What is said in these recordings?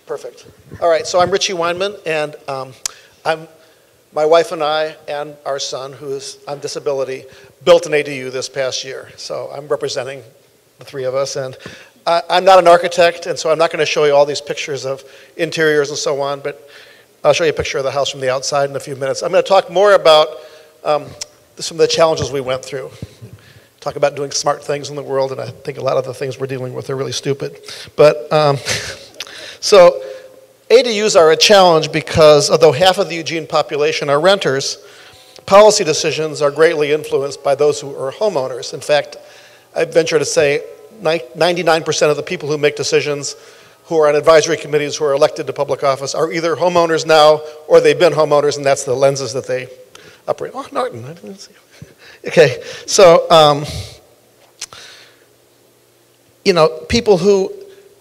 Perfect. All right, so I'm Richie Weinman, and my wife and I and our son, who is on disability, built an ADU this past year. So I'm representing the three of us, and I'm not an architect, and so I'm not going to show you all these pictures of interiors and so on, but I'll show you a picture of the house from the outside in a few minutes. I'm going to talk more about some of the challenges we went through. Talk about doing smart things in the world, and I think a lot of the things we're dealing with are really stupid. But so ADUs are a challenge because although half of the Eugene population are renters, policy decisions are greatly influenced by those who are homeowners. In fact, I venture to say 99% of the people who make decisions who are on advisory committees who are elected to public office are either homeowners now or they've been homeowners, and that's the lenses that they operate. Oh, Norton, I didn't see you. Okay, so, you know, people who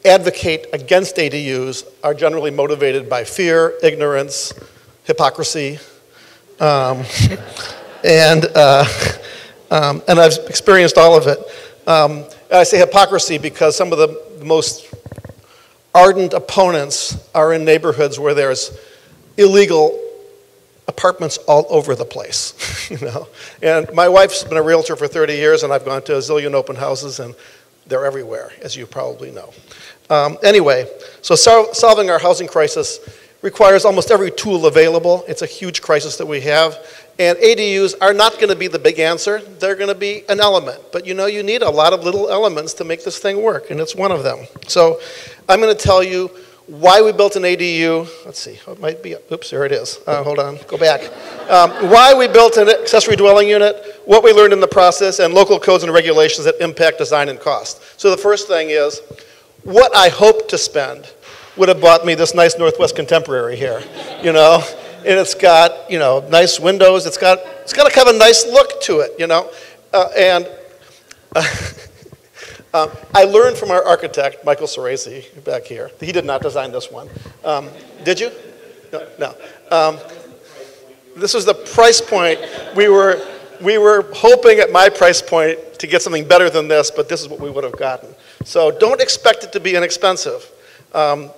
advocate against ADUs are generally motivated by fear, ignorance, hypocrisy, and I've experienced all of it. And I say hypocrisy because some of the most ardent opponents are in neighborhoods where there's illegal apartments all over the place, you know. And my wife's been a realtor for 30 years, and I've gone to a zillion open houses, and they're everywhere, as you probably know. Anyway, so solving our housing crisis requires almost every tool available. It's a huge crisis that we have. And ADUs are not going to be the big answer. They're going to be an element. But you know, you need a lot of little elements to make this thing work, and it's one of them. So I'm going to tell you why we built an ADU. Let's see, it might be, oops, there it is. Hold on, go back. Why we built an accessory dwelling unit, what we learned in the process, and local codes and regulations that impact design and cost. So the first thing is, what I hoped to spend would have bought me this nice Northwest Contemporary here, you know? And it's got, you know, nice windows. It's got a kind of a nice look to it, you know? I learned from our architect, Michael Soresi, back here. He did not design this one. Did you? No. This is the price point. We were hoping at my price point to get something better than this, but this is what we would have gotten. So don't expect it to be inexpensive. Allison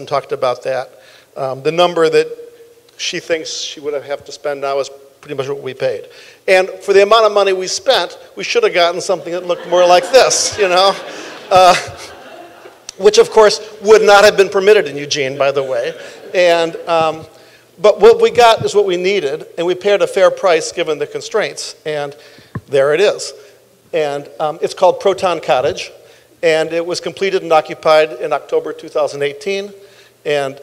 talked about that. The number that she thinks she would have to spend now is pretty much what we paid. And for the amount of money we spent, we should have gotten something that looked more like this, you know? Which, of course, would not have been permitted in Eugene, by the way. And, but what we got is what we needed, and we paid a fair price given the constraints. And there it is. And it's called Proton Cottage. And it was completed and occupied in October 2018. And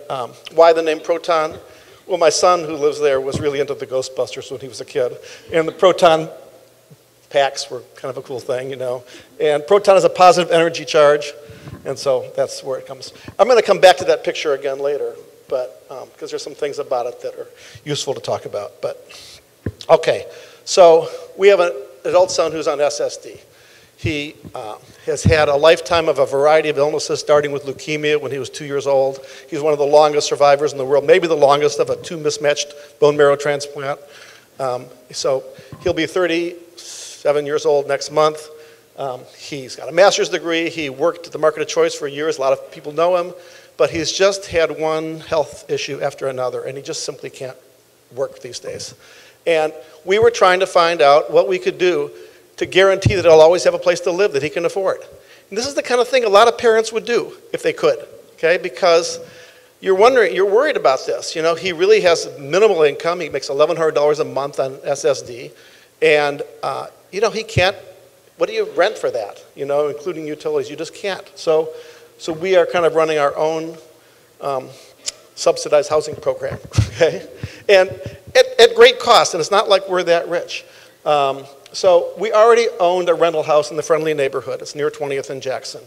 why the name Proton? Well, my son, who lives there, was really into the Ghostbusters when he was a kid. And the proton packs were kind of a cool thing, you know. And proton is a positive energy charge, and so that's where it comes. I'm going to come back to that picture again later, but because there's some things about it that are useful to talk about. But okay, so we have an adult son who's on SSD. He has had a lifetime of a variety of illnesses, starting with leukemia when he was 2 years old. He's one of the longest survivors in the world, maybe the longest of a 2 mismatched bone marrow transplant. So he'll be 37 years old next month. He's got a master's degree. He worked at the Market of Choice for years. A lot of people know him. But he's just had one health issue after another, and he just simply can't work these days. And we were trying to find out what we could do to guarantee that he'll always have a place to live that he can afford. And this is the kind of thing a lot of parents would do if they could, okay? Because you're worried about this. You know, he really has minimal income. He makes $1,100 a month on SSD. And, you know, he can't, what do you rent for that? You know, including utilities, you just can't. So we are kind of running our own subsidized housing program, okay? And at great cost, and it's not like we're that rich. So we already owned a rental house in the friendly neighborhood. It's near 20th and Jackson.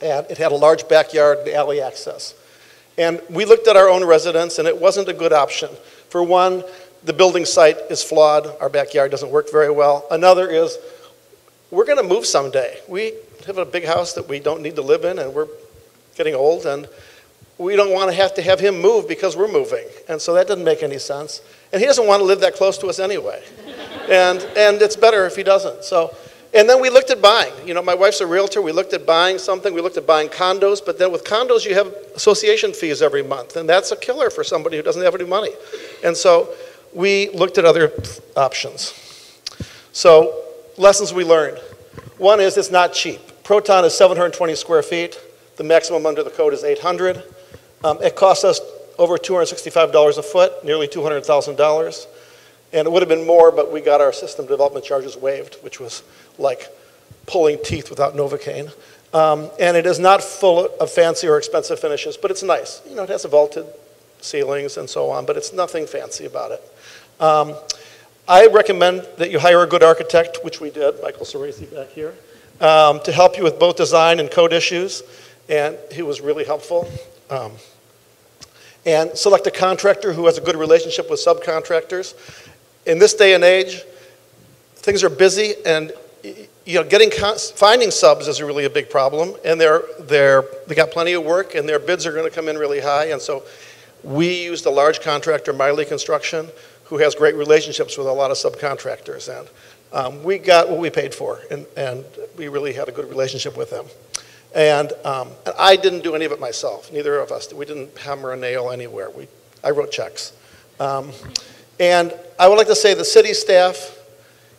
And it had a large backyard and alley access. And we looked at our own residence, and it wasn't a good option. For one, the building site is flawed. Our backyard doesn't work very well. Another is, we're going to move someday. We have a big house that we don't need to live in, and we're getting old, and we don't want to have him move because we're moving. And so that doesn't make any sense. And he doesn't want to live that close to us anyway. And it's better if he doesn't. So And then we looked at buying. You know, my wife's a realtor. We looked at buying something. We looked at buying condos. But then with condos, you have association fees every month. And that's a killer for somebody who doesn't have any money. And so we looked at other options. So lessons we learned. One is it's not cheap. Proton is 720 square feet. The maximum under the code is 800. It costs us over $265 a foot, nearly $200,000. And it would have been more, but we got our system development charges waived, which was like pulling teeth without Novocaine. And it is not full of fancy or expensive finishes, but it's nice. You know, it has vaulted ceilings and so on, but it's nothing fancy about it. I recommend that you hire a good architect, which we did, Michael Ceresi back here, to help you with both design and code issues, and he was really helpful. And select a contractor who has a good relationship with subcontractors. In this day and age, things are busy, and you know, finding subs is really a big problem. And they got plenty of work, and their bids are going to come in really high. And so, we used a large contractor, Miley Construction, who has great relationships with a lot of subcontractors, and we got what we paid for, and we really had a good relationship with them. And I didn't do any of it myself. Neither of us. We didn't hammer a nail anywhere. I wrote checks. And I would like to say the city staff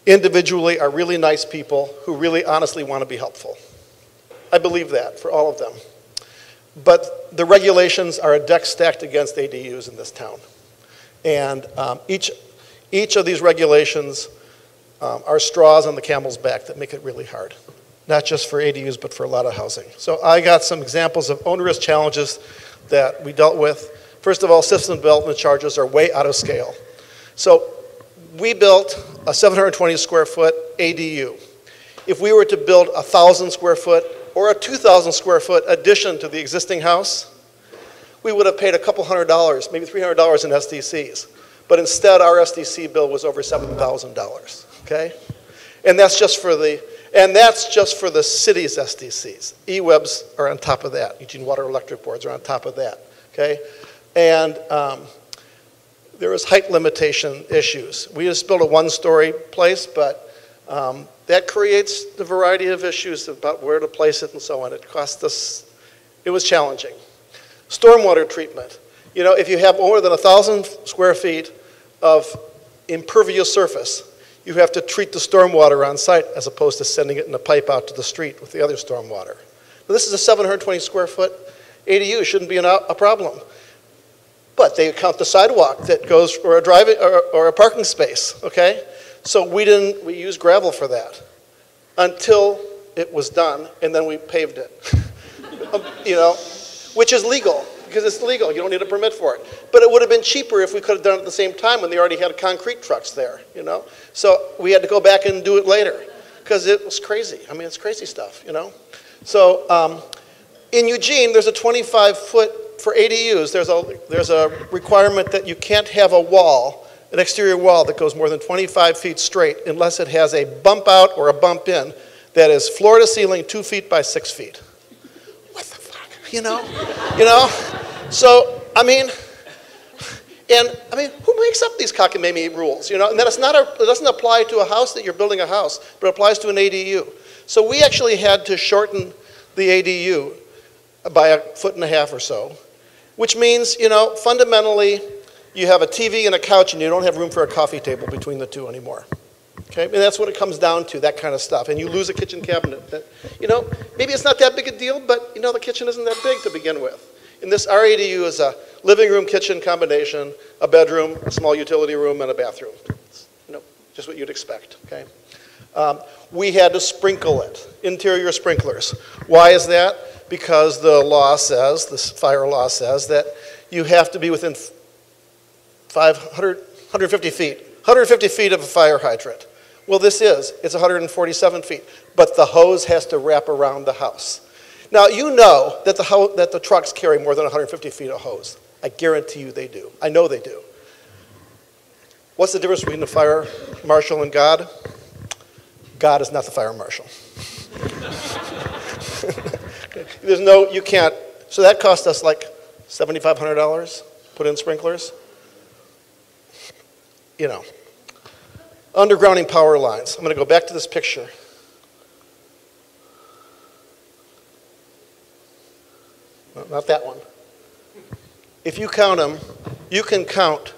individually are really nice people who really honestly want to be helpful. I believe that for all of them. But the regulations are a deck stacked against ADUs in this town. And each of these regulations are straws on the camel's back that make it really hard. Not just for ADUs, but for a lot of housing. So I got some examples of onerous challenges that we dealt with. First of all, system development charges are way out of scale. So we built a 720 square foot ADU. If we were to build a 1,000 square foot or a 2,000 square foot addition to the existing house, we would have paid a couple $100, maybe $300 in SDCs. But instead, our SDC bill was over $7,000, okay? And that's just for the city's SDCs. E-Webs are on top of that. Eugene Water Electric Boards are on top of that, okay? And there was height limitation issues. We just built a one-story place, but that creates the variety of issues about where to place it and so on. It cost us, it was challenging. Stormwater treatment. You know, if you have more than 1,000 square feet of impervious surface, you have to treat the stormwater on site as opposed to sending it in a pipe out to the street with the other stormwater. Now, this is a 720 square foot ADU, shouldn't be a problem. But they count the sidewalk that goes, or a driving, or a parking space, okay? So we used gravel for that until it was done, and then we paved it. You know, which is legal, because it's legal, you don't need a permit for it. But it would have been cheaper if we could have done it at the same time when they already had concrete trucks there, you know? So we had to go back and do it later, because it was crazy. I mean, it's crazy stuff, you know? So in Eugene, there's a 25-foot, for ADUs, there's a requirement that you can't have a wall, an exterior wall that goes more than 25 feet straight unless it has a bump out or a bump in that is floor to ceiling 2 feet by 6 feet. What the fuck, you know? You know? So, I mean, who makes up these cockamamie rules, you know? And that it doesn't apply to a house that you're building a house, but it applies to an ADU. So we actually had to shorten the ADU by 1.5 feet or so. Which means, you know, fundamentally, you have a TV and a couch and you don't have room for a coffee table between the two anymore. Okay, and that's what it comes down to, that kind of stuff. And you lose a kitchen cabinet that, you know, maybe it's not that big a deal, but, you know, the kitchen isn't that big to begin with. And this RADU is a living room, kitchen combination, a bedroom, a small utility room, and a bathroom. It's, you know, just what you'd expect, okay? We had to sprinkle it, interior sprinklers. Why is that? Because the law says, this fire law says, that you have to be within 150 feet. 150 feet of a fire hydrant. Well, it's 147 feet, but the hose has to wrap around the house. Now, you know that the trucks carry more than 150 feet of hose. I guarantee you they do. I know they do. What's the difference between the fire marshal and God? God is not the fire marshal. You can't. So that cost us like $7,500, put in sprinklers. You know. Undergrounding power lines. I'm going to go back to this picture. No, not that one. If you count them, you can count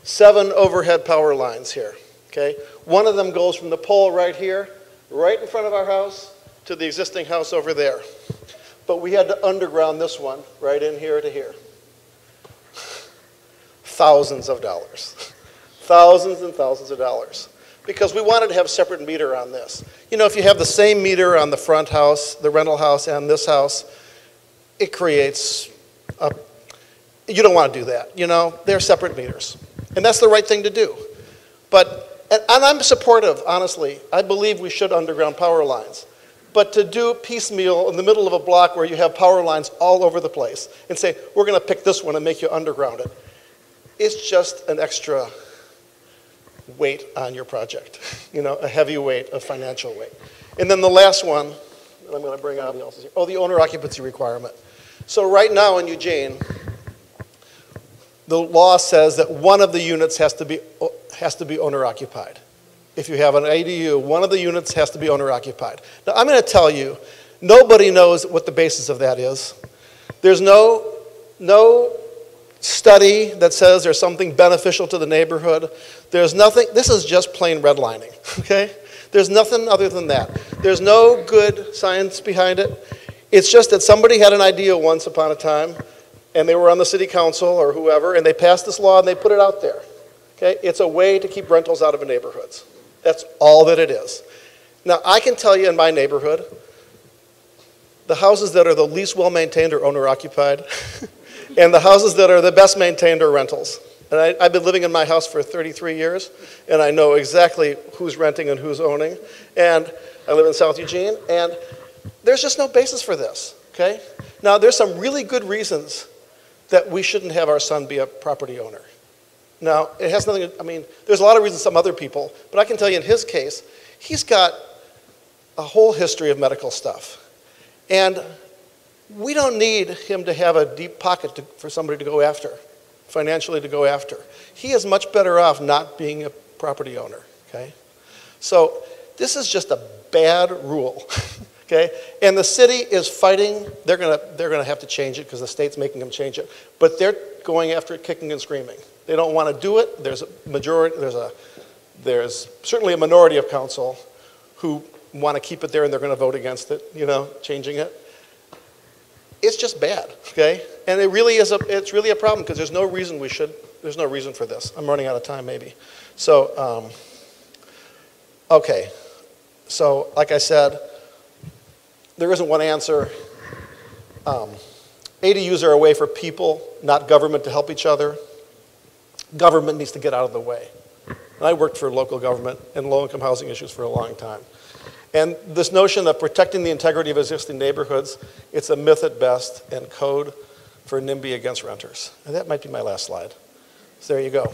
7 overhead power lines here, okay? One of them goes from the pole right here, right in front of our house, to the existing house over there. But we had to underground this one right in here to here. Thousands of dollars. Thousands and thousands of dollars. Because we wanted to have a separate meter on this. You know, if you have the same meter on the front house, the rental house, and this house, it creates a, you don't want to do that. You know, they're separate meters. And that's the right thing to do. But, and I'm supportive, honestly. I believe we should underground power lines. But to do piecemeal in the middle of a block where you have power lines all over the place and say, we're going to pick this one and make you underground it, it's just an extra weight on your project, you know, a heavy weight, a financial weight. And then the last one, I'm going to bring out, the owner occupancy requirement. So right now in Eugene, the law says that one of the units has to be owner occupied. If you have an ADU, one of the units has to be owner occupied. Now I'm going to tell you, nobody knows what the basis of that is. There's no study that says there's something beneficial to the neighborhood. There's nothing, this is just plain redlining, okay? There's nothing other than that. There's no good science behind it. It's just that somebody had an idea once upon a time, and they were on the city council or whoever, and they passed this law and they put it out there, okay? It's a way to keep rentals out of neighborhoods. That's all that it is. Now, I can tell you in my neighborhood, the houses that are the least well-maintained are owner-occupied, and the houses that are the best maintained are rentals. And I've been living in my house for 33 years, and I know exactly who's renting and who's owning. And I live in South Eugene, and there's just no basis for this, okay? Now, there's some really good reasons that we shouldn't have our son be a property owner. Now, it has nothing to, I mean, there's a lot of reasons some other people, but I can tell you in his case, he's got a whole history of medical stuff. And we don't need him to have a deep pocket for somebody to go after, financially to go after. He is much better off not being a property owner, okay? So this is just a bad rule, okay? And the city is fighting. They're gonna have to change it because the state's making them change it. But they're going after it kicking and screaming. They don't want to do it. There's a majority, there's certainly a minority of council who want to keep it there and they're going to vote against it, you know, changing it. It's just bad, okay? And it really is it's really a problem because there's no reason there's no reason for this. I'm running out of time maybe. So, okay. So, like I said, there isn't one answer. ADUs are a way for people, not government, to help each other. Government needs to get out of the way. And I worked for local government and low-income housing issues for a long time. And this notion of protecting the integrity of existing neighborhoods, it's a myth at best and code for NIMBY against renters. And that might be my last slide. So there you go.